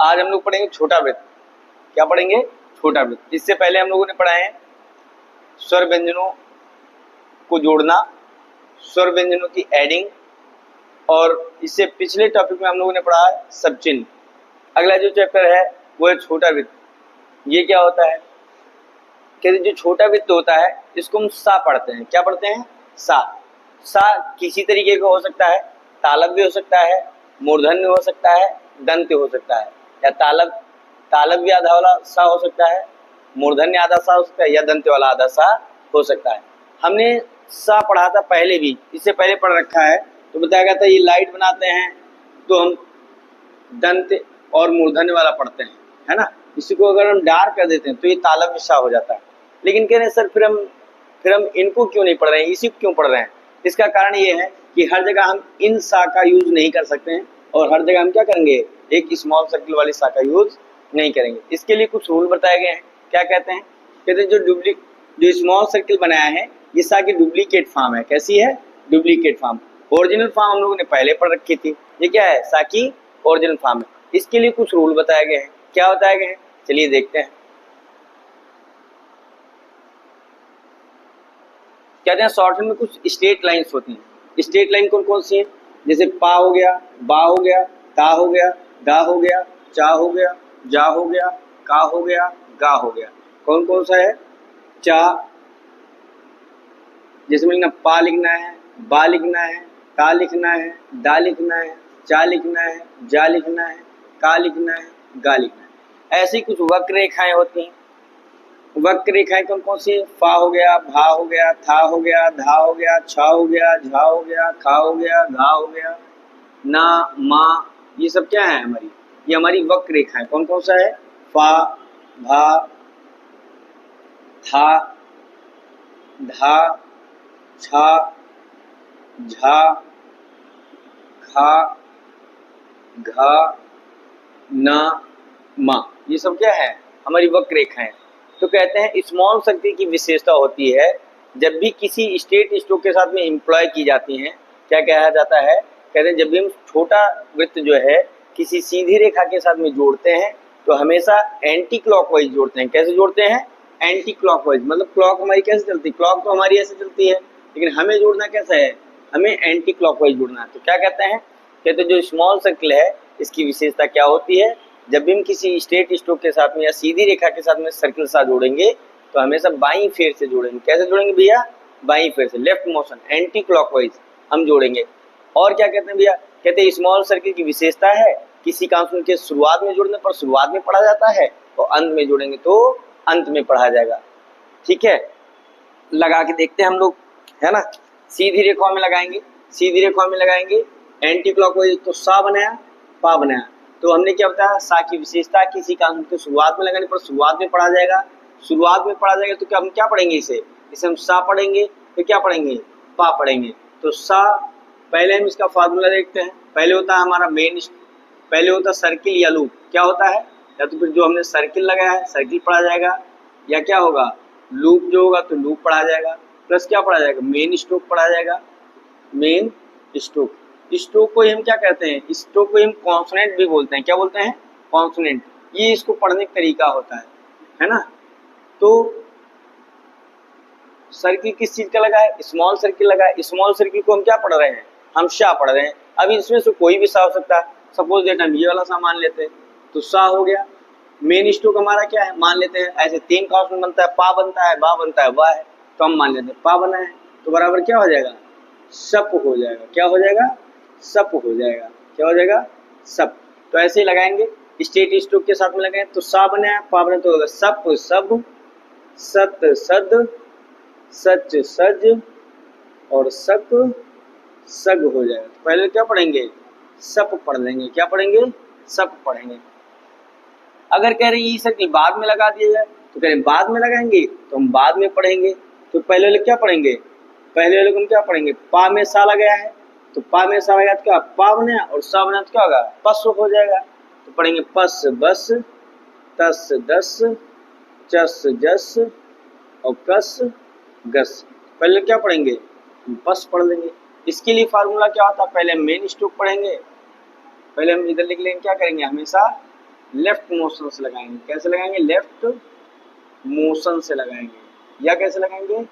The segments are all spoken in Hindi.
आज हम लोग पढ़ेंगे छोटा वृत्त। क्या पढ़ेंगे? छोटा वृत्त। इससे पहले हम लोगों ने पढ़ा है स्वर व्यंजनों को जोड़ना, स्वर व्यंजनों की एडिंग, और इससे पिछले टॉपिक में हम लोगों ने पढ़ा है सब चिन्ह। अगला जो चैप्टर है वो है छोटा वृत्त। ये क्या होता है? कहते जो छोटा वृत्त होता है इसको हम सा पढ़ते हैं। क्या पढ़ते हैं? सा। सा किसी तरीके का हो सकता है, तालव्य हो सकता है, मूर्धन्य हो सकता है, दंत्य हो सकता है, या तालव्य आधा वाला सा हो सकता है, मूर्धन्य आधा सा हो सकता है, या दंत्य वाला आधा सा हो सकता है। हमने सा पढ़ा था पहले भी, इससे पहले पढ़ रखा है, तो बताया गया था ये लाइट बनाते हैं तो हम दंत्य और मूर्धन्य वाला पढ़ते हैं, है ना। इसी को अगर हम डार्क कर देते हैं तो ये तालव्य सा हो जाता है। लेकिन कह रहे हैं सर फिर हम इनको क्यों नहीं पढ़ रहे हैं, इसी को क्यों पढ़ रहे हैं? इसका कारण ये है कि हर जगह हम इन सा का यूज नहीं कर सकते हैं, और हर जगह हम क्या करेंगे? एक स्मॉल सर्किल वाली सा का यूज नहीं करेंगे। इसके लिए कुछ रूल बताए गए हैं। क्या कहते हैं? कहते हैं जो स्मॉल सर्किल बनाया है ये सा की डुप्लीकेट फॉर्म है। कैसी है? Duplicate form. ओरिजिनल फॉर्म हम लोगों ने पहले पढ़ रखी थी। ये क्या है? सा की ओरिजिनल फॉर्म है। इसके लिए कुछ रूल बताए गए हैं। क्या बताए गए हैं? चलिए देखते हैं। कहते हैं शॉर्टहैंड में कुछ स्ट्रेट लाइंस होती हैं। स्ट्रेट लाइन कौन कौन सी है? जैसे पा हो गया, बा हो गया, ता हो गया, दा हो गया, चा हो गया, जा हो गया, का हो गया, गा हो गया। कौन कौन सा है? चा, जिसमें लिखना पा लिखना है, बा लिखना है, ता लिखना है, दा लिखना है, चा लिखना है, जा लिखना है, का लिखना है, गा लिखना है। ऐसी कुछ वक्र रेखाएं होती हैं। वक्र रेखाएं कौन कौन सी? फा हो गया, भा हो गया, था हो गया, धा हो गया, छा हो गया, झा हो गया, खा हो गया, घा हो गया, ना, मा, ये सब क्या है हमारी? ये हमारी वक्र रेखाएं। कौन कौन सा है? फा, भा, था, धा, छा, झा, खा, घा, ना, मा, ये सब क्या है? हमारी वक्र रेखाएं। तो कहते हैं स्मॉल सर्किल की विशेषता होती है जब भी किसी स्ट्रेट स्ट्रोक के साथ में एम्प्लॉय की जाती हैं। क्या कहा जाता है? कहते हैं जब भी हम छोटा वृत्त जो है किसी सीधी रेखा के साथ में जोड़ते हैं तो हमेशा एंटी क्लॉकवाइज जोड़ते हैं। कैसे जोड़ते हैं? Anti clockwise. मतलब क्लॉक हमारी कैसे चलती है? क्लॉक तो हमारी ऐसे चलती है, लेकिन हमें जोड़ना कैसा है? हमें एंटी क्लॉकवाइज जोड़ना है। तो क्या कहते हैं? कहते हैं जो स्मॉल सर्किल है इसकी विशेषता क्या होती है? जब भी हम किसी स्ट्रेट स्ट्रोक के साथ में या सीधी रेखा के साथ में सर्किल सा जोड़ेंगे तो हमेशा बाईं फेर से जोड़ेंगे। कैसे जोड़ेंगे भैया? बाईं फेर से, लेफ्ट मोशन, एंटी क्लॉकवाइज हम जोड़ेंगे। और क्या कहते हैं भैया? कहते हैं स्मॉल सर्किल की विशेषता है किसी कांस्टेंट के शुरुआत में जोड़ने पर शुरुआत में पढ़ा जाता है, और अंत में जोड़ेंगे तो अंत में पढ़ा जाएगा। ठीक है, लगा के देखते हैं हम लोग, है ना। सीधी रेखाओं में लगाएंगे, सीधी रेखाओं में लगाएंगे, एंटी क्लॉकवाइज तो सा बनाया, पा बनाया। तो हमने क्या बताया? सा की विशेषता किसी कांस्टेंट को शुरुआत में लगाने पर शुरुआत में पढ़ा जाएगा। शुरुआत में पढ़ा जाएगा तो क्या हम क्या पढ़ेंगे? इसे हम सा पढ़ेंगे, तो क्या पढ़ेंगे? पा पढ़ेंगे। तो सा, पहले हम इसका फार्मूला देखते हैं। पहले होता है हमारा पहले होता है सर्किल या लूप। क्या होता है? या तो फिर जो हमने सर्किल लगाया है सर्किल पढ़ा जाएगा, या क्या होगा? लूप जो होगा तो लूप पढ़ा जाएगा, प्लस क्या पढ़ा जाएगा? मेन स्ट्रोक पढ़ा जाएगा। मेन स्ट्रोक, स्ट्रोक को हम क्या कहते हैं? स्ट्रोक को हम कॉन्सोनेंट भी बोलते हैं। क्या बोलते हैं? कॉन्सोनेंट। ये इसको पढ़ने का तरीका होता है ना। तो सर्किल किस चीज का लगा है? स्मॉल सर्किल लगा है। स्मॉल सर्किल को हम क्या पढ़ रहे हैं? हम सा पढ़ रहे हैं। अब इसमें से कोई भी सा हो सकता है। सपोज दैट हम ये वाला सा मान लेते हैं तो सा हो गया। मेन स्ट्रोक हमारा क्या है? मान लेते हैं ऐसे तीन कॉन्स्टेंट बनता है, पा बनता है, बा बनता है, वा है, तो हम मान लेते हैं पा बना है, तो बराबर क्या हो जाएगा? सप हो जाएगा। क्या हो जाएगा? सप हो जाएगा। क्या हो जाएगा? सप। तो ऐसे ही लगाएंगे, स्ट्रेट स्ट्रोक के साथ में लगाएं तो सा बना, पा बना, तो होगा सप सब, सत सद, सच सज, और सक सग हो जाएगा। तो पहले क्या पढ़ेंगे? सप पढ़ लेंगे। क्या पढ़ेंगे? सप पढ़ेंगे। अगर कह रहे हैं ये सर्किल बाद में लगा दिया जाए तो कह रहे हैं बाद में लगाएंगे तो हम बाद में पढ़ेंगे। तो पहले वाले क्या पढ़ेंगे? पहले वाले को हम क्या पढ़ेंगे? पा में सा लगाया है तो पा में सा लगा तो क्या पा बना, और सा बना तो क्या होगा? पस हो जाएगा। तो पढ़ेंगे पस बस, तस दस, चस जस, और कस गस। पहले क्या पढ़ेंगे? बस पढ़ लेंगे। इसके लिए फार्मूला क्या होता है? पहले हम मेन स्ट्रोक पढ़ेंगे, पहले हम इधर लिख लेंगे, क्या करेंगे? हमेशा लेफ्ट मोशन से लगाएंगे। कैसे लगाएंगे? लेफ्ट मोशन से लगाएंगे। या कैसे लगाएंगे?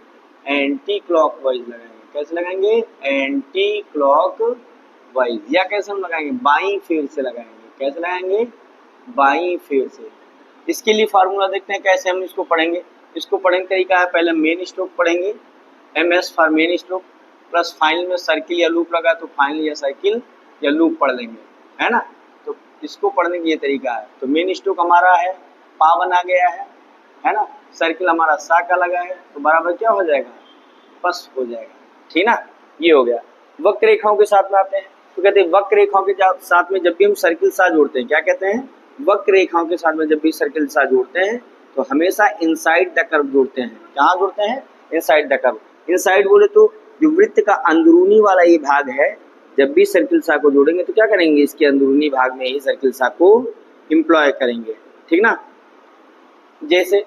एंटी क्लॉकवाइज लगाएंगे। कैसे लगाएंगे? Anti clockwise. या कैसे हम लगाएंगे? बाई फेर से लगाएंगे। कैसे लगाएंगे? बाई फेर से। इसके लिए फार्मूला देखते हैं कैसे हम इसको पढ़ेंगे। इसको पढ़ने का तरीका है, पहले मेन स्ट्रोक पढ़ेंगे, MS for main stroke, plus final में सर्किल या लूप लगा तो फाइनल या सर्किल या लूप पढ़ लेंगे, है ना। तो इसको पढ़ने का ये तरीका है। तो मेन स्ट्रोक हमारा है पा बना गया है ना। सर्किल हमारा सा का लगा है तो बराबर क्या हो जाएगा? पस हो जाएगा, ठीक ना। ये हो गया। वक्र रेखाओं के साथ में आते हैं तो कहते हैं वक्र रेखाओं के साथ में जब भी हम सर्किल सा जोड़ते हैं, क्या कहते हैं? वक्र रेखाओं के साथ में जब भी सर्किल सा जोड़ते हैं तो हमेशा इनसाइड द कर्व जोड़ते हैं। कहाँ जोड़ते हैं? Inside the curve. इनसाइड बोले तो जो वृत्त का अंदरूनी वाला ये भाग है, जब भी सर्किल सा को जोड़ेंगे तो क्या करेंगे? इसके अंदरूनी भाग में ही सर्किल सा को इम्प्लॉय करेंगे, ठीक ना। जैसे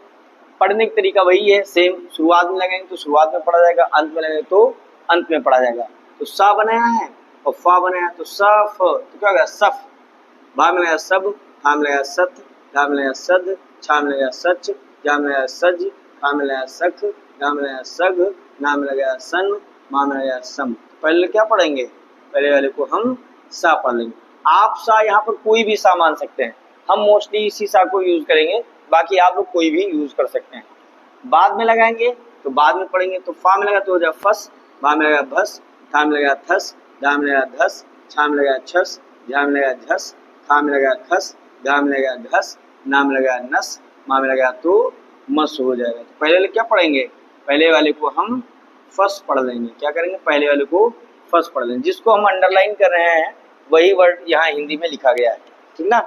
पढ़ने का तरीका वही है, सेम। शुरुआत में लगाएंगे तो शुरुआत में पढ़ा जाएगा, अंत में लगाएंगे तो अंत में पढ़ा जाएगा। तो सा बनाया है और फा बनाया तो सफ, तो क्या होगा? सफ। बा में लगाया सब, था में लगाया सत, धा में लगाया सद, छा में लगाया सच, जा में लगाया सज, खा में लगाया सख, गा में लगाया सग, ना में लगाया सन, मा में लगाया सम। पहले क्या पढ़ेंगे? पहले वाले को हम सा पढ़ लेंगे। आप सा यहाँ पर कोई भी सा मान सकते हैं, हम मोस्टली इसी सा को यूज करेंगे, बाकी आप लोग कोई भी यूज कर सकते हैं। बाद में लगाएंगे तो बाद में पढ़ेंगे। तो फा में लगा तो हो जाए फस, बा में लगा भस, था में लगा थस, दा में लगा धस, छा में लगा छस, झा में लगा झस, खा में लगा खस, गा में लगा घस, ना में लगा नस, मा में लगा तो मस हो जाएगा। तो पहले वाले क्या पढ़ेंगे? पहले वाले को हम फस पढ़ लेंगे। क्या करेंगे? पहले वाले को फस पढ़ लेंगे। जिसको हम अंडरलाइन कर रहे हैं वही वर्ड यहाँ हिंदी में लिखा गया है, ठीक ना।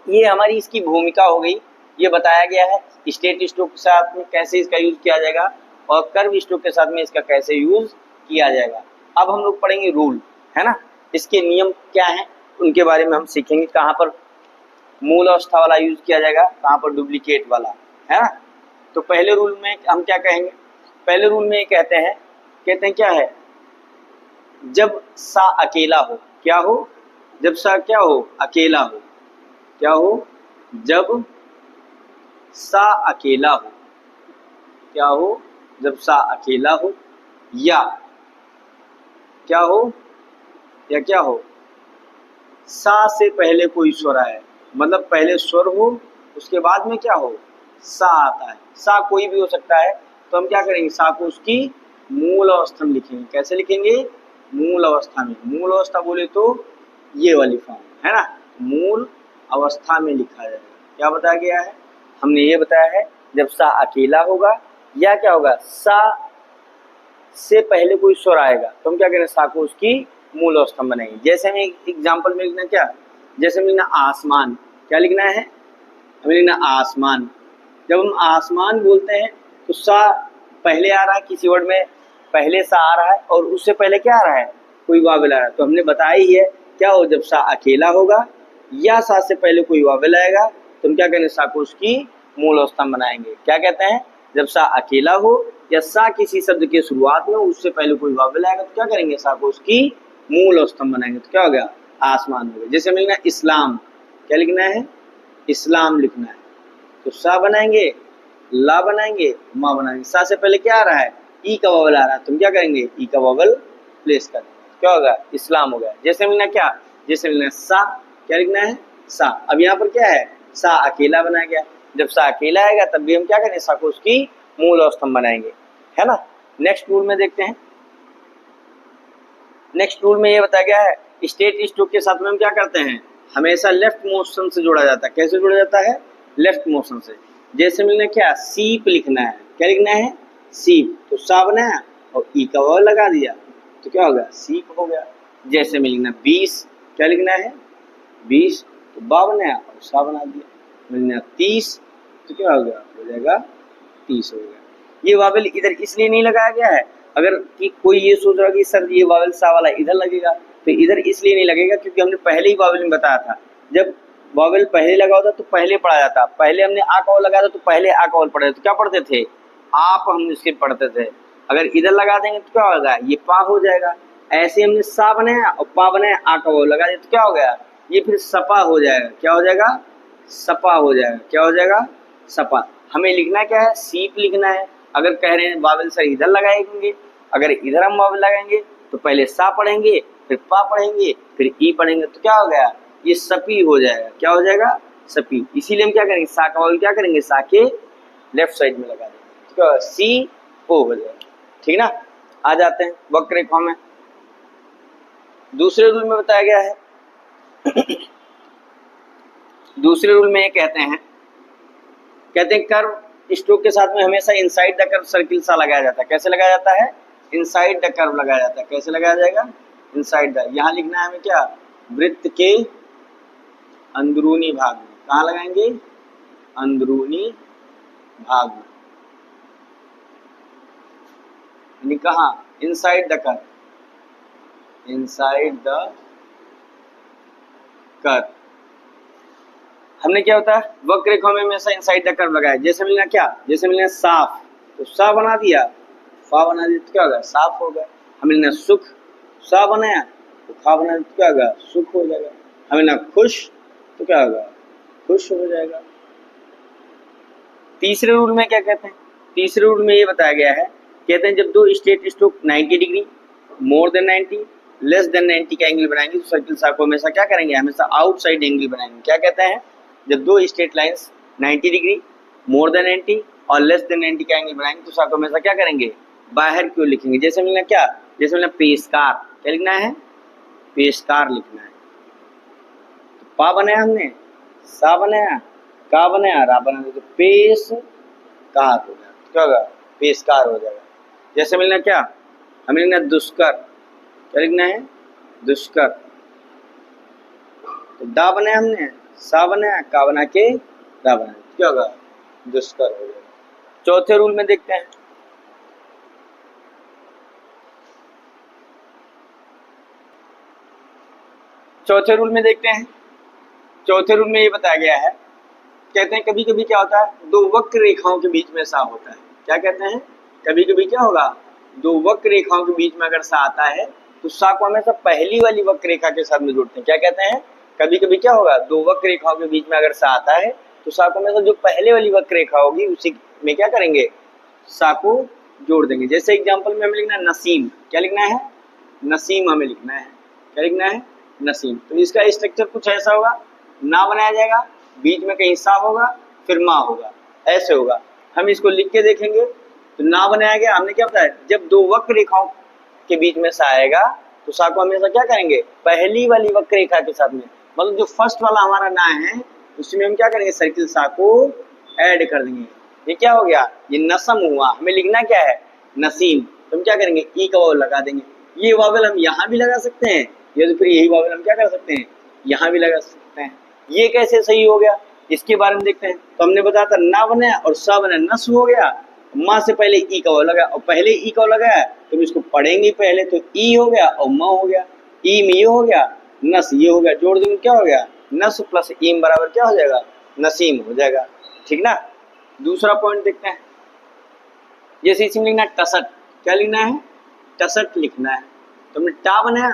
ये हमारी इसकी भूमिका हो गई, ये बताया गया है स्ट्रेट स्ट्रोक के साथ में कैसे इसका यूज किया जाएगा और कर्व स्ट्रोक के साथ में इसका कैसे यूज किया जाएगा। अब हम लोग पढ़ेंगे रूल, है ना। इसके नियम क्या हैं उनके बारे में हम सीखेंगे। कहाँ पर मूल अवस्था वाला यूज किया जाएगा, कहाँ पर डुप्लीकेट वाला, है ना। तो पहले रूल में हम क्या कहेंगे? पहले रूल में ये कहते हैं क्या है? जब सा अकेला हो, क्या हो? जब सा क्या हो? अकेला हो। क्या हो? जब सा अकेला हो। क्या हो? जब सा अकेला हो या क्या हो? या क्या हो? सा से पहले कोई स्वर आए, मतलब पहले स्वर हो उसके बाद में क्या हो? सा आता है। सा कोई भी हो सकता है, तो हम क्या करेंगे? सा को उसकी मूल अवस्था में लिखेंगे। कैसे लिखेंगे? मूल अवस्था में। मूल अवस्था बोले तो ये वाली फॉर्म, है ना। मूल अवस्था में लिखा जाएगा। क्या बताया गया है? हमने ये बताया है जब सा अकेला होगा या क्या होगा? सा से पहले कोई स्वर आएगा तो हम क्या करें? सा को उसकी मूल अवस्था में बनाएंगे। जैसे हमें एग्जाम्पल में लिखना क्या? जैसे हमें लिखना आसमान। क्या लिखना है? हमें लिखना आसमान। जब हम आसमान बोलते हैं तो सा पहले आ रहा है, किसी वर्ड में पहले सा आ रहा है और उससे पहले क्या आ रहा है? कोई वावेल आ रहा है। तो हमने बताया ही है क्या हो? जब सा अकेला होगा या सा से पहले कोई वावेल आएगा तो हम क्या करेंगे? सा को उसकी मूल अवस्था में बनाएंगे। क्या कहते हैं? जब सा अकेला हो या सा किसी शब्द के शुरुआत में उससे पहले कोई वावेल आएगा तो क्या करेंगे? सा को उसकी मूल अवस्था में बनाएंगे। तो क्या हो गया? आसमान हो गया। जैसे हमें लिखना इस्लाम। क्या लिखना है? इस्लाम लिखना है। तो सा बनाएंगे, ला बनाएंगे, माँ बनाएंगे। सा से पहले क्या आ रहा है? ई का वावल आ रहा है। तुम क्या करेंगे? ई का वावल प्लेस कर। क्या होगा? इस्लाम हो गया। जैसे मिलना क्या? जैसे मिलना सा। क्या लिखना है? सा। अब यहाँ पर क्या है? सा अकेला बनाया गया। जब सा अकेला आएगा तब भी हम क्या करें? सा को उसकी मूल अवस्था में बनाएंगे, है ना। नेक्स्ट रूल में देखते हैं। नेक्स्ट रूल में ये बताया गया है स्ट्रेट स्ट्रोक के साथ में हम क्या करते हैं? हमेशा लेफ्ट मोशन से जोड़ा जाता है। कैसे जोड़ा जाता है? लेफ्ट मोशन से। जैसे मिलना क्या? सीप लिखना है। क्या लिखना है? सीप। तो सा बनाया और ई का वाव लगा दिया तो क्या हो गया? सीप हो गया। जैसे मिलना 20। क्या लिखना है? 20। तो बा बनाया और सा बना दिया। मिलना 30 तो क्या हो गया? हो जाएगा 30 हो गया। ये वावेल इधर इसलिए नहीं लगाया गया है, अगर कि कोई ये सोच रहा कि सर ये वावेल सा वाला इधर लगेगा, तो इधर इसलिए नहीं लगेगा क्योंकि हमने पहले ही वावेल में बताया था जब वावेल पहले लगा होता तो पहले पढ़ा जाता। पहले हमने आ का वाव लगाया था तो पहले आ का वाव पढ़े तो क्या पढ़ते थे? आप हम इसके पढ़ते थे। अगर इधर लगा देंगे तो क्या होगा? ये पा हो जाएगा। ऐसे हमने सा बनाया और पा बनाया, आ का वाव लगा दिया तो क्या हो गया? ये फिर सपा हो जाएगा। क्या हो जाएगा? सपा हो जाएगा। क्या हो जाएगा? सपा। हमें लिखना क्या है? सीप लिखना है। अगर कह रहे हैं वावल सर इधर लगाएंगे, अगर इधर हम वावल लगाएंगे तो पहले सा पढ़ेंगे, फिर पा पढ़ेंगे, फिर ई पढ़ेंगे, तो क्या हो गया? ये सपी हो जाएगा। क्या हो जाएगा? सपी। इसीलिए हम क्या करेंगे? सा का वावल क्या करेंगे? सा के लेफ्ट साइड में लगा देंगे। तो सी ओ हो जाएगा। ठीक ना? आ जाते हैं वक्र रेखाओं में। दूसरे रूल में बताया गया है दूसरे रूल में ये कहते हैं कर्व स्ट्रोक के साथ में हमेशा इनसाइड द कर्व सर्किल सा लगाया जाता है। कैसे लगाया जाता है? इनसाइड द कर्व लगाया जाता है। कैसे लगाया जाएगा? Inside the. यहां लिखना है हमें क्या? वृत्त के अंदरूनी भाग में। कहां लगाएंगे? अंदरूनी भाग में। यानी कहां? Inside the curve. Inside the curve. हमने क्या होता है? वक्र रेखा में हमेशा इनसाइड द कर्व लगाया। जैसे मिलना क्या? जैसे मिलना साफ, तो सा बना दिया, फा बना दिया, तो क्या होगा? साफ हो गया। हमें लेना सुख, सा बनाया तो खा बना दिया, तो क्या होगा? सुख हो जाएगा। हमें ना खुश, तो क्या होगा? खुश हो जाएगा। तीसरे रूल में क्या कहते हैं? तीसरे रूल में ये बताया गया है, कहते हैं जब दो straight stroke 90 degree, more than 90, less than 90 का एंगल बनाएंगे तो सर्किल सा को हमेशा क्या करेंगे? हमेशा आउटसाइड एंगल बनाएंगे। क्या कहते हैं? जब दो straight lines 90 degree, more than 90 और लेस देन 90 का एंगल बनाएंगे तो सा को हमेशा क्या करेंगे? बाहर क्यों लिखेंगे। जैसे मिलना क्या? जैसे मिलना पेशकार। क्या लिखना है? पेशकार लिखना है। तो पा बनाया हमने, सा बनाया, का बनाया, रा बना दिया, तो पेशकार हो जाएगा। क्या होगा? पेशकार हो जाएगा। जैसे मिलना क्या? हमें लिखना दुष्कर। क्या लिखना है? दुष्कर। तो दा बनाया हमने, सा बनाया, का बना के दा बनाया, क्या होगा? दुष्कर हो जाएगा। चौथे रूल में देखते हैं। चौथे रूल में देखते हैं। चौथे रूल में ये बताया गया है, कहते हैं कभी कभी क्या होता है? दो वक्र रेखाओं के बीच में सा होता है। क्या कहते हैं? कभी कभी क्या होगा? दो वक्र रेखाओं के बीच में अगर सा आता है तो सा को हमेशा पहली वाली वक्र रेखा के साथ में जोड़ते हैं। क्या कहते हैं? कभी कभी क्या होगा? दो वक्र रेखाओं के बीच में अगर सा आता है तो सा को हमेशा जो पहले वाली वक्र रेखा होगी उसी में क्या करेंगे? सा को जोड़ देंगे। जैसे एग्जाम्पल में हमें लिखना है नसीम। क्या लिखना है? नसीम हमें लिखना है। क्या लिखना है? नसीम। तो इसका स्ट्रक्चर कुछ ऐसा होगा, ना बनाया जाएगा, बीच में कहीं सा होगा, फिर माँ होगा, ऐसे होगा। हम इसको लिख के देखेंगे तो ना बनाया गया। हमने क्या बताया? जब दो वक्र रेखाओं के बीच में सा आएगा तो सा को हमेशा क्या करेंगे? पहली वाली वक्र रेखा के साथ में, मतलब जो फर्स्ट वाला हमारा ना है उसमें हम क्या करेंगे? सर्किल सा को ऐड कर देंगे। ये क्या हो गया? ये नसम हुआ। हमें लिखना क्या है? नसीम। तो हम क्या करेंगे? ई का वावल लगा देंगे। ये वावल हम यहाँ भी लगा सकते हैं, या तो फिर यही वावल हम क्या कर सकते हैं? यहाँ भी लगा सकते हैं। ये कैसे सही हो गया? इसके बारे में देखते हैं। तो हमने बताया था ना बनाया और सा बनाया, नस हो गया। माँ से पहले ई का वावल लगा और पहले ई का लगाया तो इसको पढ़ेंगे पहले, तो ई हो गया और म हो गया। ई में ये हो गया, नस ये हो गया, जोड़ देंगे क्या हो गया? नस प्लस ईम बराबर क्या हो जाएगा? नसीम हो जाएगा। ठीक ना? दूसरा पॉइंट देखते हैं। जैसे इसमें लिखना टसट। क्या लिखना है? टसट लिखना है। तो हमने टा बनाया,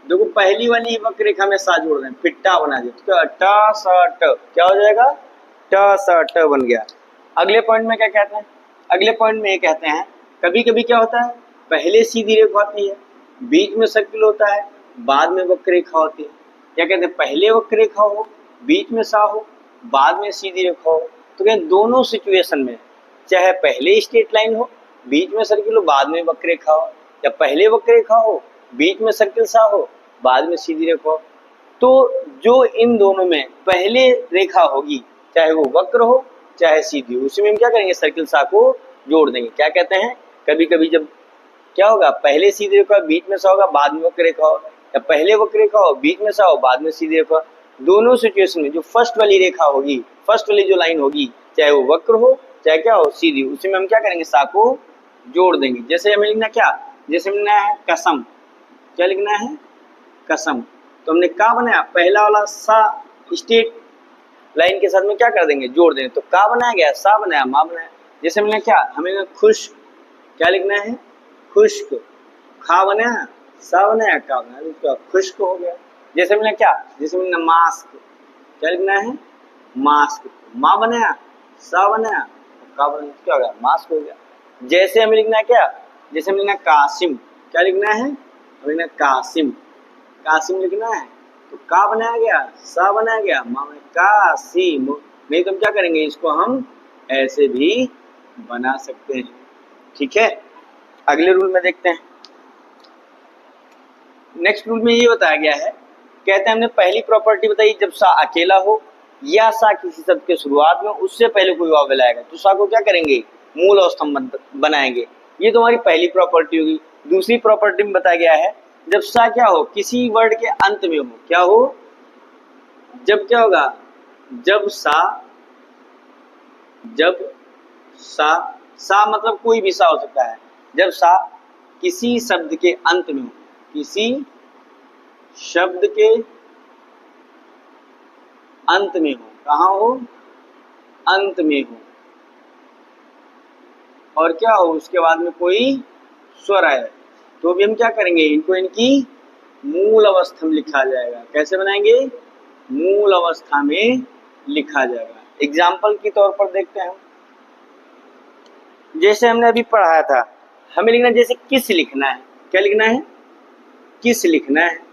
देखो पहली वाली वक्र रेखा में सा जोड़ रहे हैं, फिर टा बना दिया, तो टा सा ट क्या हो जाएगा? टा सा ट बन गया। अगले पॉइंट में क्या कहते हैं? अगले पॉइंट में ये कहते हैं कभी कभी क्या होता है? पहले सीधी रेखा होती है, बीच में सर्किल होता है, बाद में वक्र रेखा होती है। क्या कहते हैं? पहले वक्र रेखा हो, बीच में सा हो, बाद में सीधी रेखा हो। तो क्या दोनों सिचुएशन में, चाहे पहले स्ट्रेट लाइन हो, बीच में सर्किल हो, बाद में वक्र रेखा हो, या पहले वक्र रेखा हो, बीच में सर्किल सा हो, बाद में सीधी रेखा हो, तो जो इन दोनों में पहले रेखा होगी, चाहे वो वक्र हो चाहे सीधी हो, उसी में हम क्या करेंगे? सर्किल सा को जोड़ देंगे। क्या कहते हैं? कभी कभी जब क्या होगा? पहले सीधी रेखा, बीच में सा होगा, बाद में वक्र रेखा हो, या पहले वक्र रेखा हो, बीच में सा हो, बाद में सीधी रेखा। दोनों सिचुएशन में जो फर्स्ट वाली रेखा होगी, फर्स्ट वाली जो लाइन होगी, चाहे वो वक्र हो चाहे क्या हो, सीधी, उसी में हम क्या करेंगे? सा को जोड़ देंगे। जैसे हमें लिखना क्या? जैसे लिखना है कसम। क्या लिखना है? कसम। तो हमने का बनाया, पहला वाला सा स्ट्रेट लाइन के साथ में क्या कर देंगे? जोड़ देंगे। तो का बनाया गया, सा बनाया, माँ बनाया। जैसे हमने क्या? हमें खुश। क्या लिखना है? खुश्क। खा बनाया, सा बनाया, का बनाया, तो खुश्क हो गया। जैसे मिलना क्या, जैसे मिलना मास्क, क्या लिखना है, मास्क, माँ बनाया, सा बनाया, का बनाया, क्या हो गया, मास्क हो गया। जैसे हमें लिखना है क्या, जैसे हमें लिखना है कासिम, क्या लिखना है, हमें लिखना है कासिम, कासिम लिखना है, तो का बनाया गया, सा बनाया गया, माँ में कासिम। नहीं तो हम क्या करेंगे, इसको हम ऐसे भी बना सकते हैं। ठीक है, अगले रूल में देखते हैं। नेक्स्ट रूल में ये बताया गया है, कहते हैं हमने पहली प्रॉपर्टी बताई, जब सा अकेला हो या सा किसी शब्द के शुरुआत में उससे पहले कोई वावल आएगा तो सा को क्या करेंगे, मूल और स्तंभ बनाएंगे। ये तो हमारी पहली प्रॉपर्टी होगी। दूसरी प्रॉपर्टी में बताया गया है, जब सा क्या हो, किसी वर्ड के अंत में हो, क्या हो, जब क्या होगा, जब सा, जब सा, सा मतलब कोई भी सा हो सकता है, जब सा किसी शब्द के अंत में हो, किसी शब्द के अंत में हो, कहाँ हो, अंत में हो, और क्या हो, उसके बाद में कोई स्वर आए, तो भी हम क्या करेंगे, इनको इनकी मूल अवस्था में लिखा जाएगा। कैसे बनाएंगे, मूल अवस्था में लिखा जाएगा। एग्जाम्पल के तौर पर देखते हैं, जैसे हमने अभी पढ़ाया था, हमें लिखना, जैसे किस लिखना है, क्या लिखना है, किस लिखना है।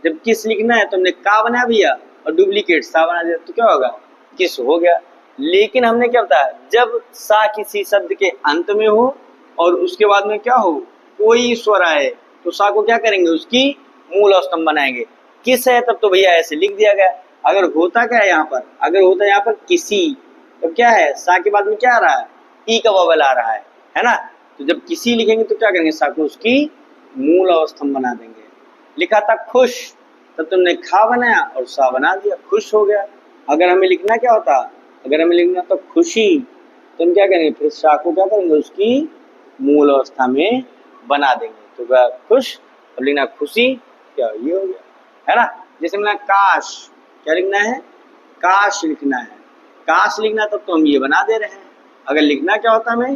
जब किस लिखना है तो हमने का बना दिया और डुप्लीकेट सा बना दिया, तो क्या होगा, किस हो गया। लेकिन हमने क्या बताया, जब सा किसी शब्द के अंत में हो और उसके बाद में क्या हो, कोई स्वर आए, तो सा को क्या करेंगे, उसकी मूल स्तंभ बनाएंगे। किस है तब तो भैया ऐसे लिख दिया गया। अगर होता क्या है यहाँ पर, अगर होता है यहाँ पर किसी, तो क्या है, सा के बाद में क्या आ रहा है, ई का वॉवल आ रहा है ना। तो जब किसी लिखेंगे तो क्या करेंगे, सा को उसकी मूल स्तंभ बना देंगे। लिखा था खुश, तब तुमने खा बनाया और सा बना दिया, खुश हो गया। अगर हमें लिखना क्या होता, अगर हमें लिखना तो खुशी, तो हम क्या करेंगे, फिर सा को क्या करेंगे, उसकी मूल अवस्था में बना देंगे, तो क्या खुश, अब लिखना खुशी, क्या ये हो गया, है ना। जैसे लिखना काश, क्या लिखना है, काश लिखना है, काश लिखना तब तो हम ये बना दे रहे हैं। अगर लिखना क्या होता हमें,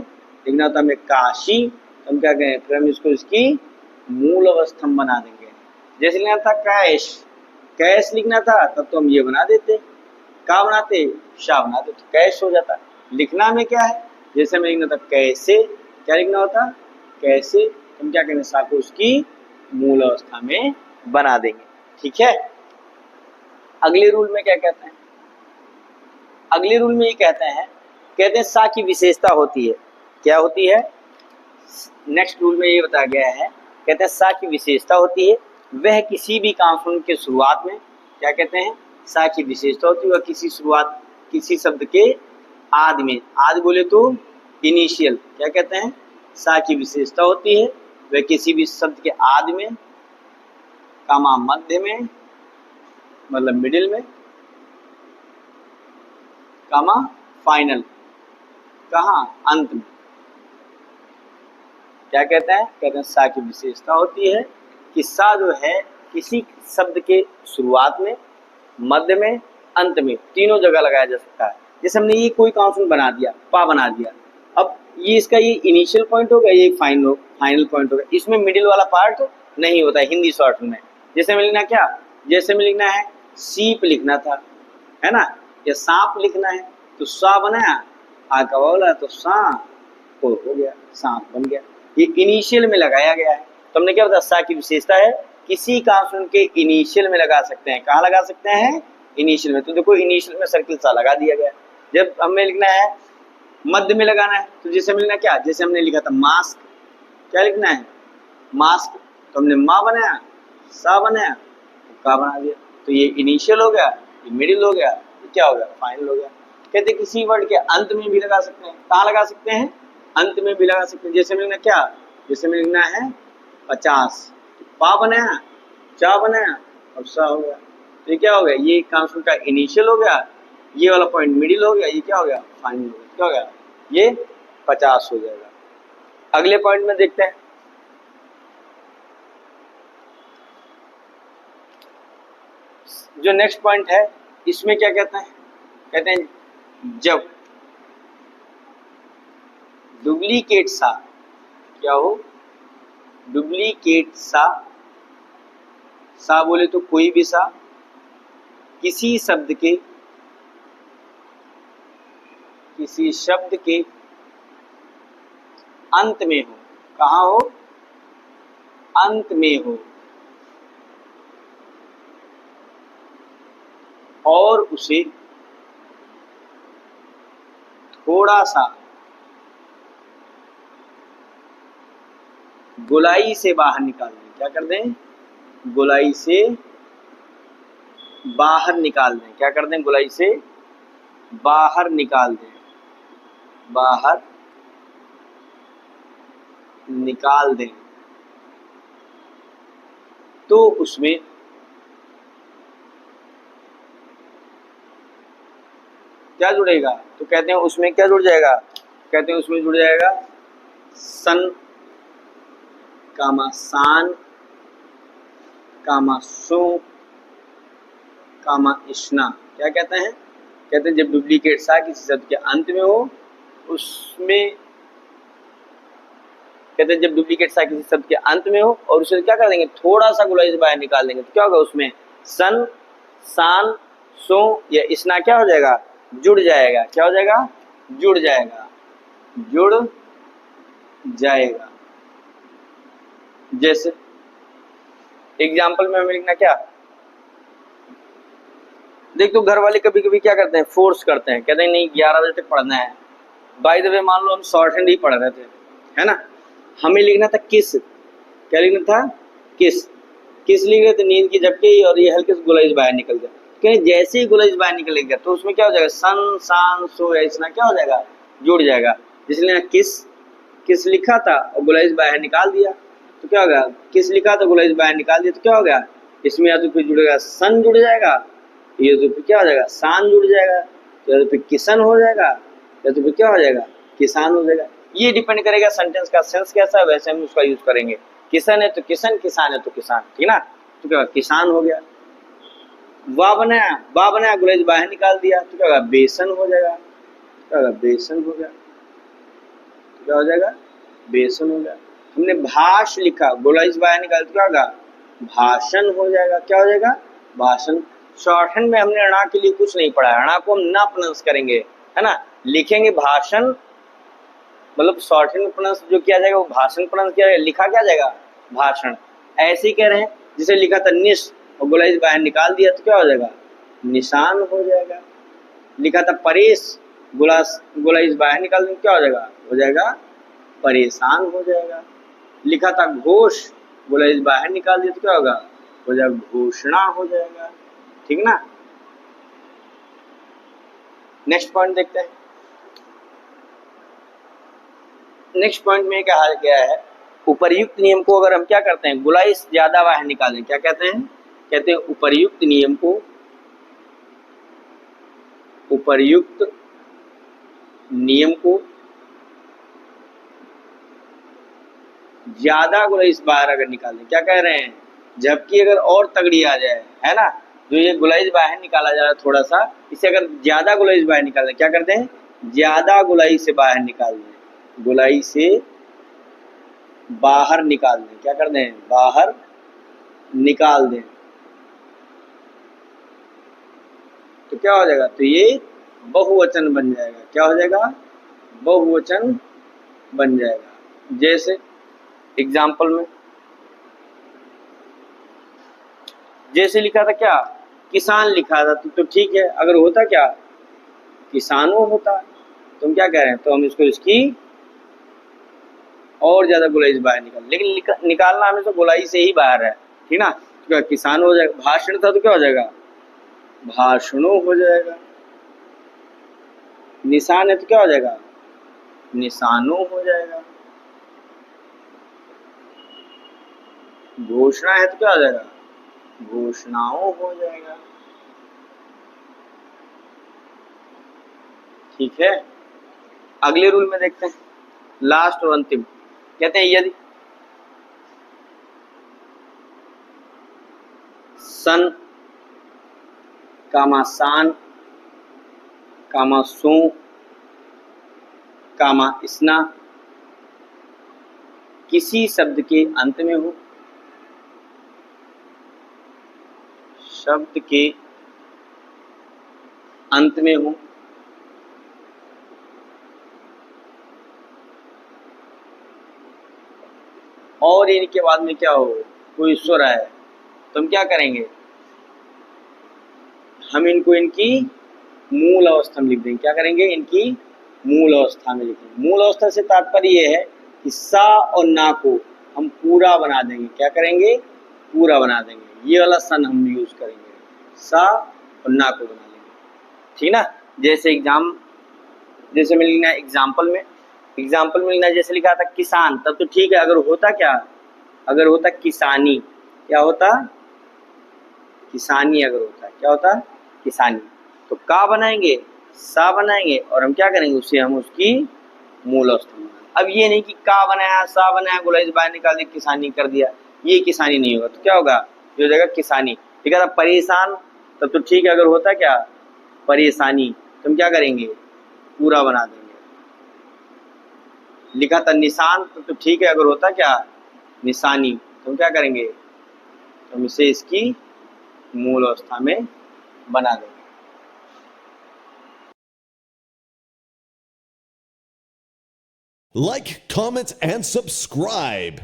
लिखना होता हमें काशी, तो हम क्या करें, फिर हम इसको इसकी मूल अवस्था में बना देंगे। जैसे लिखना था कैश, कैश लिखना था तब तो हम ये बना देते, का बनाते, शा बनाते, तो कैश हो जाता। लिखना में क्या है, जैसे हमें लिखना था कैसे, क्या लिखना होता, कैसे, हम क्या करेंगे, सा को उसकी मूल अवस्था में बना देंगे। ठीक है, अगले रूल में क्या कहते हैं, अगले रूल में ये कहते हैं सा की विशेषता होती है, क्या होती है, नेक्स्ट रूल में ये बताया गया है, कहते हैं सा की विशेषता होती है, वह किसी भी कॉन्सोनेंट के शुरुआत में, क्या कहते हैं, सा की विशेषता होती है, वह किसी शुरुआत, किसी शब्द के आदि में, आदि बोले तो इनिशियल, क्या कहते हैं, सा की विशेषता होती है, वह किसी भी शब्द के आदि में, कामा मध्य में, मतलब मिडिल में, कामा फाइनल, कहाँ, अंत में, क्या कहते हैं, कहते हैं सा की विशेषता होती है कि सा जो है किसी शब्द के शुरुआत में, मध्य में, अंत में, तीनों जगह लगाया जा सकता है। जैसे हमने ये कोई कॉन्सोनेंट बना दिया, पा बना दिया, अब ये इसका ये इनिशियल पॉइंट होगा, ये फाइनल पॉइंट होगा, इसमें मिडिल वाला पार्ट नहीं होता है हिंदी शॉर्ट में। जैसे हमें लिखना क्या, जैसे हमें लिखना है सीप लिखना था, है ना, या सांप लिखना है, तो सा बनाया, आ का बोला तो सा हो गया, सांप बन गया। ये इनिशियल में लगाया गया है, तो हमने क्या बताया, सा की विशेषता है किसी कॉन्सोनेंट के इनिशियल में लगा सकते हैं, कहाँ लगा सकते हैं, इनिशियल में। तो देखो इनिशियल में सर्किल सा लगा दिया गया। जब हमें लिखना है मध्य में लगाना है, तो जैसे मिलना क्या, जैसे हमने लिखा था मास्क, क्या लिखना है, मास्क, तो हमने माँ बनाया, सा बनाया, तो का बना दिया, तो ये इनिशियल हो गया, ये मिडिल हो गया, ये क्या हो गया, फाइनल हो गया। कहते किसी वर्ड के अंत में भी लगा सकते हैं, कहाँ लगा सकते हैं, अंत में भी लगा सकते हैं। जैसे मिलना क्या, जैसे में लिखना है 50, तो पा बनाया, चा बनाया और सा हो गया, तो ये क्या हो गया, ये कॉन्सोनेंट का इनिशियल हो गया, ये वाला पॉइंट मिडिल हो गया, ये क्या हो गया, फाइनल हो गया, क्या हो गया, ये 50 हो जाएगा। अगले पॉइंट में देखते हैं, जो नेक्स्ट पॉइंट है इसमें क्या कहते हैं, कहते हैं जब डुप्लीकेट सा, क्या हो, डुप्लीकेट सा सा बोले तो कोई भी सा, किसी शब्द के अंत में हो। कहाँ हो? अंत में हो। और उसे थोड़ा सा गोलाई से बाहर निकाल दें। क्या कर दें? गोलाई से बाहर निकाल दें। क्या कर दें? गोलाई से बाहर निकाल दें। बाहर निकाल दें तो उसमें क्या जुड़ेगा? तो कहते हैं उसमें क्या जुड़ जाएगा? कहते हैं उसमें जुड़ जाएगा सन, कामा सान, कामा सो, कामा इश्ना। क्या कहते हैं? कहते हैं जब डुप्लीकेट सा किसी शब्द के अंत में हो उसमें, कहते हैं जब डुप्लीकेट सा किसी शब्द के अंत में हो और उसे क्या कर देंगे? थोड़ा सा गोलाई से बाहर निकाल देंगे तो क्या होगा? उसमें सन, सान, सो या इस्ना क्या हो जाएगा? जुड़ जाएगा। क्या हो जाएगा? जुड़ जाएगा। जुड़ जाएगा। जैसे एग्जाम्पल में हमें लिखना क्या? देख तो घर वाले कभी कभी क्या करते हैं? फोर्स करते हैं, कहते हैं नहीं 11 बजे तक पढ़ना है। बाय द वे मान लो हम शॉर्ट हैंड ही पढ़ रहे थे, है ना, हमें लिखना था किस। क्या लिखना था? किस। किस लिख रहे थे? नींद की झपके ही और ये हल्के से गुलाइज बाहर निकल गया। कहीं जैसे ही गुलाइज बाहर निकलेगा तो उसमें क्या हो जाएगा? सन, सान, सो या इसना क्या हो जाएगा? जुड़ जाएगा। इसलिए किस, किस लिखा था और गुलाइज बाहर निकाल दिया तो क्या होगा? किस लिखा था गुलाइज बाहर निकाल दिया तो क्या हो गया? इसमें या तो फिर जुड़ेगा सन जुड़ जाएगा, ये तो फिर क्या हो जाएगा? शान जुड़ जाएगा, या तो फिर किसान हो जाएगा, या तो फिर क्या हो जाएगा? किसान हो जाएगा। ये डिपेंड करेगा सेंटेंस का सेंस कैसा है, वैसे हम उसका यूज करेंगे। किसान है तो किसान, किसान है तो किसान, ठीक ना। तो क्या किसान हो गया। वाह बनाया, वाह बनाया, गुलेज बाहर निकाल दिया तो क्या होगा? बेसन हो जाएगा। क्या होगा? बेसन हो गया। तो क्या हो जाएगा? बेसन हो गया। हमने भाष लिखा, गुलेज बाहर निकाल तो क्या होगा? भाषण हो जाएगा। क्या हो जाएगा? भाषण। शॉर्ट हैंड में हमने अणा के लिए कुछ नहीं पढ़ा, अणा को हम ना प्रोनाउंस करेंगे, है ना, लिखेंगे भाषण, मतलब शॉर्ट हैंड में प्रोनाउंस जो किया जाएगा वो भाषण प्रोनाउंस किया जाएगा, लिखा क्या जाएगा? भाषण। ऐसे ही कह रहे हैं जिसे लिखा था निश और गुलाइज बाहर निकाल दिया तो क्या हो जाएगा? निशान हो जाएगा। लिखा था परेश, गुलाइज बाहर निकाल देंगे क्या हो जाएगा? हो जाएगा परेशान हो जाएगा। लिखा था घोष, गुलाइज बाहर निकाल दिया तो क्या होगा? हो जाएगा घोषणा हो जाएगा, ठीक ना। नेक्स्ट पॉइंट देखते हैं। नेक्स्ट पॉइंट में कहा गया है उपर्युक्त नियम को अगर हम क्या करते हैं? गुलाई ज्यादा बाहर निकालें, क्या कहते हैं? कहते हैं उपर्युक्त नियम को, उपर्युक्त नियम को ज्यादा गुलाई बाहर अगर निकालें, क्या कह रहे हैं? जबकि अगर और तगड़ी आ जाए, है ना, जो ये गुलाइज बाहर निकाला जा रहा है थोड़ा सा, इसे अगर ज्यादा गुलाइज बाहर निकालें क्या करते हैं? ज्यादा गुलाई से बाहर निकाल दें। गुलाई से बाहर निकाल दें, क्या कर दें? बाहर निकाल दें तो क्या हो जाएगा? तो ये बहुवचन बन जाएगा। क्या हो जाएगा? बहुवचन बन जाएगा। जैसे एग्जाम्पल में जैसे लिखा था क्या? किसान लिखा था तो ठीक है, अगर होता क्या? किसानों होता। तुम क्या कह रहे हैं? तो हम इसको इसकी और ज्यादा गोलाई से बाहर निकाल, लेकिन निकालना हमें तो गोलाई से ही बाहर है, ठीक ना। तो किसान हो जाएगा। भाषण था तो क्या हो जाएगा? भाषणों हो जाएगा। निशान है तो क्या हो जाएगा? निशानों हो जाएगा। घोषणा है तो क्या हो जाएगा? घोषणाओं हो जाएगा, ठीक है। अगले रूल में देखते हैं, लास्ट और अंतिम। कहते हैं यदि सन, कामा सान, कामा सो, कामा इसना किसी शब्द के अंत में हो शब्द के अंत में हो और इनके बाद में क्या हो, कोई स्वर है, तो हम क्या करेंगे, हम इनको इनकी मूल अवस्था में लिख देंगे। क्या करेंगे, इनकी मूल अवस्था में लिखेंगे। मूल अवस्था से तात्पर्य ये है कि सा और ना को हम पूरा बना देंगे। क्या करेंगे, पूरा बना देंगे। ये वाला सन हम यूज करेंगे, सा और ना को बना लेंगे, ठीक ना। जैसे में लिखना है एग्जाम्पल में लिखना, जैसे लिखा था किसान, तब तो ठीक है। अगर होता क्या, अगर होता किसानी, क्या होता, किसानी। अगर होता क्या होता, किसानी। तो का बनाएंगे, सा बनाएंगे और हम क्या करेंगे, उसे हम उसकी मूल अवस्था में। अब ये नहीं कि का बनाया, सा बनाया, गुलाइज बाहर निकाल दिया, किसानी कर दिया, ये किसानी नहीं होगा। तो क्या होगा, जो जगह किसानी। ठीक है, परेशान, तब तो ठीक है। अगर होता क्या, परेशानी, तो हम क्या करेंगे, पूरा बना देंगे। लिखा था निशान, तो ठीक है। अगर होता क्या, निशानी, तो हम क्या करेंगे, तो हम इसे इसकी मूल अवस्था में बना देंगे। Like, comment, and subscribe.